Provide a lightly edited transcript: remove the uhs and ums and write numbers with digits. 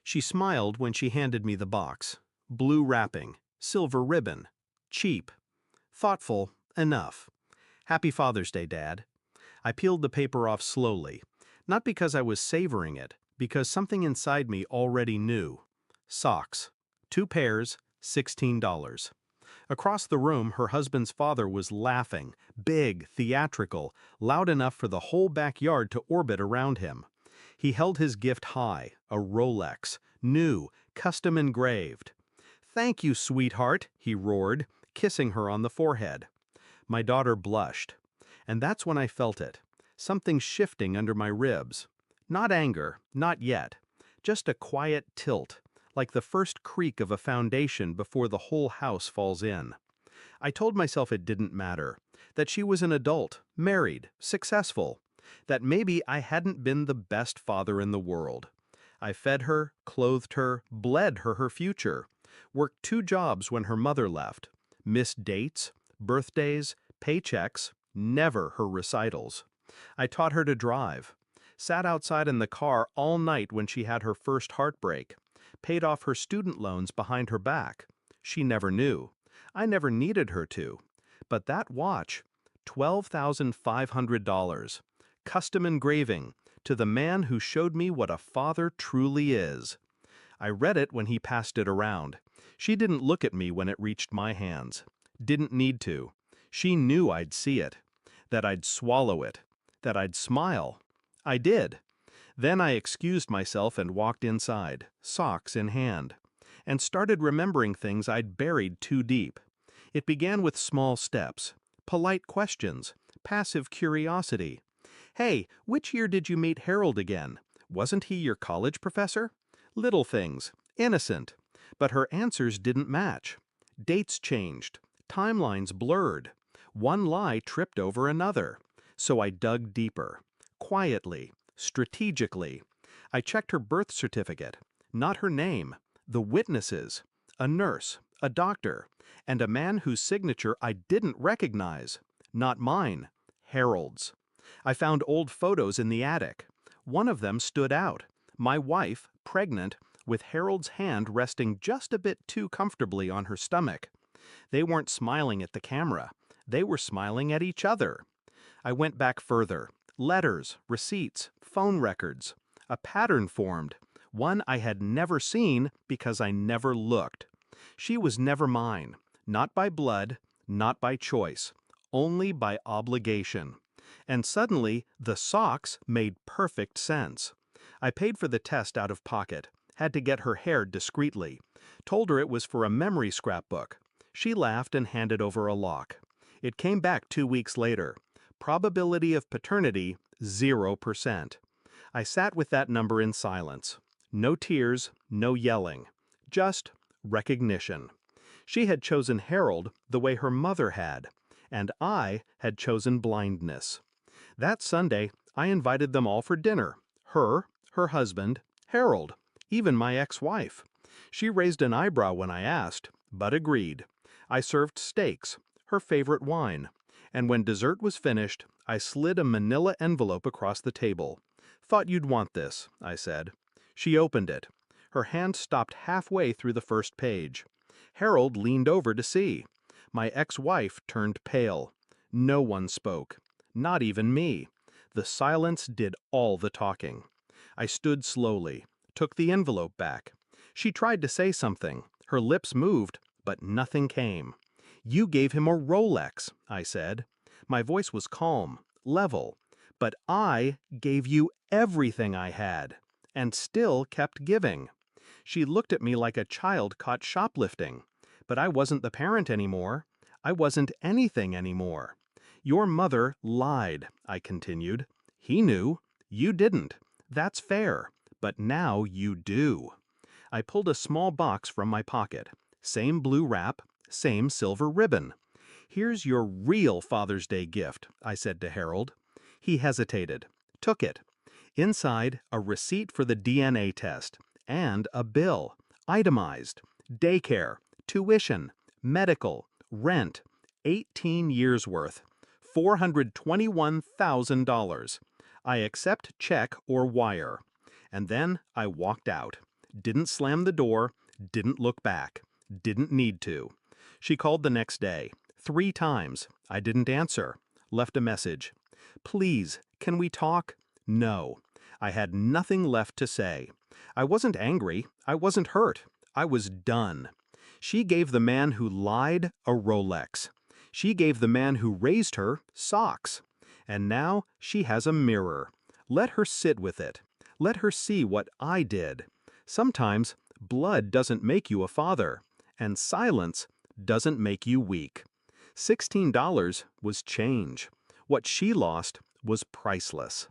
She smiled when she handed me the box. Blue wrapping, silver ribbon. Cheap. Thoughtful, enough. Happy Father's Day, Dad. I peeled the paper off slowly, not because I was savoring it, because something inside me already knew. Socks. 2 pairs, $16. Across the room, her husband's father was laughing, big, theatrical, loud enough for the whole backyard to orbit around him. He held his gift high, a Rolex, new, custom engraved. "Thank you, sweetheart," he roared, kissing her on the forehead. My daughter blushed. And that's when I felt it, something shifting under my ribs. Not anger, not yet, just a quiet tilt, like the first creak of a foundation before the whole house falls in. I told myself it didn't matter, that she was an adult, married, successful, that maybe I hadn't been the best father in the world. I fed her, clothed her, bled her future, worked 2 jobs when her mother left, missed dates, birthdays, paychecks, never her recitals. I taught her to drive, sat outside in the car all night when she had her first heartbreak, paid off her student loans behind her back. She never knew. I never needed her to. But that watch, $12,500, custom engraving, to the man who showed me what a father truly is. I read it when he passed it around. She didn't look at me when it reached my hands. Didn't need to. She knew I'd see it, that I'd swallow it, that I'd smile. I did. Then I excused myself and walked inside, socks in hand, and started remembering things I'd buried too deep. It began with small steps, polite questions, passive curiosity. "Hey, which year did you meet Harold again? Wasn't he your college professor?" Little things, innocent, but her answers didn't match. Dates changed, timelines blurred. One lie tripped over another. So I dug deeper, quietly, strategically. I checked her birth certificate, not her name, the witnesses, a nurse, a doctor, and a man whose signature I didn't recognize. Not mine, Harold's. I found old photos in the attic. One of them stood out. My wife, pregnant, with Harold's hand resting just a bit too comfortably on her stomach. They weren't smiling at the camera. They were smiling at each other. I went back further. Letters, receipts, phone records. A pattern formed, one I had never seen because I never looked. She was never mine, not by blood, not by choice, only by obligation. And suddenly, the socks made perfect sense. I paid for the test out of pocket, had to get her hair discreetly, told her it was for a memory scrapbook. She laughed and handed over a lock. It came back 2 weeks later. Probability of paternity, 0%. I sat with that number in silence. No tears, no yelling. Just recognition. She had chosen Harold the way her mother had, and I had chosen blindness. That Sunday, I invited them all for dinner. Her husband, Harold, even my ex-wife. She raised an eyebrow when I asked, but agreed. I served steaks, her favorite wine, and when dessert was finished, I slid a manila envelope across the table. "Thought you'd want this," I said. She opened it. Her hand stopped halfway through the first page. Harold leaned over to see. My ex-wife turned pale. No one spoke. Not even me. The silence did all the talking. I stood slowly, took the envelope back. She tried to say something. Her lips moved, but nothing came. "You gave him a Rolex," I said. My voice was calm, level. "But I gave you everything I had, and still kept giving." She looked at me like a child caught shoplifting. But I wasn't the parent anymore. I wasn't anything anymore. "Your mother lied," I continued. "He knew. You didn't. That's fair. But now you do." I pulled a small box from my pocket. Same blue wrap, same silver ribbon. "Here's your real Father's Day gift," I said to Harold. He hesitated, took it. Inside, a receipt for the DNA test, and a bill, itemized, daycare, tuition, medical, rent, 18 years worth, $421,000. I accept check or wire. And then I walked out. Didn't slam the door, didn't look back, didn't need to. She called the next day, 3 times. I didn't answer. Left a message. Please, can we talk? No. I had nothing left to say. I wasn't angry. I wasn't hurt. I was done. She gave the man who lied a Rolex. She gave the man who raised her socks. And now she has a mirror. Let her sit with it. Let her see what I did. Sometimes blood doesn't make you a father, and silence doesn't make you weak. $16 was change. What she lost was priceless.